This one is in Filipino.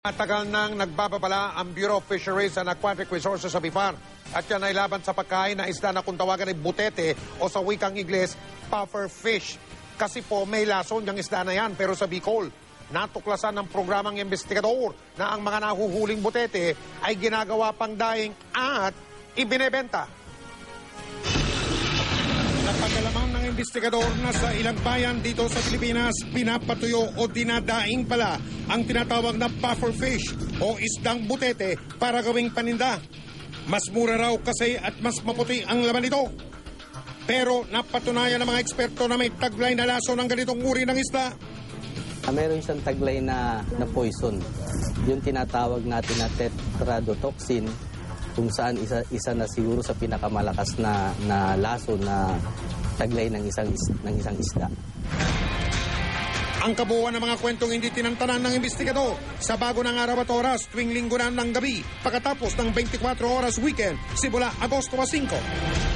Matagal nang nagbababala ang Bureau of Fisheries and Aquatic Resources sa BIFAR at yan ay laban sa pagkain na isda na kung tawagan ay butete o sa wikang Ingles, puffer fish. Kasi po may lason yung isda na yan pero sa Bicol, natuklasan ng programang investigador na ang mga nahuhuling butete ay ginagawa pang daing at ibinebenta. Napagalaman ng investigador na sa ilang bayan dito sa Pilipinas, pinapatuyo o dinadaing pala ang tinatawag na puffer fish o isdang butete para gawing paninda. Mas mura raw kasi at mas maputi ang laman nito. Pero napatunayan ng mga eksperto na may taglay na laso ng ganitong uri ng isda. Meron siyang taglay na poison. Yung tinatawag natin na tetrodotoxin, kung saan isa na siguro sa pinakamalakas na laso na taglay ng isang isda. Ang kabuuan ng mga kwentong hindi tinantanan ng investigador sa bago ng araw at oras tuwing linggo na ng gabi pagkatapos ng 24 oras weekend simula Agosto 5.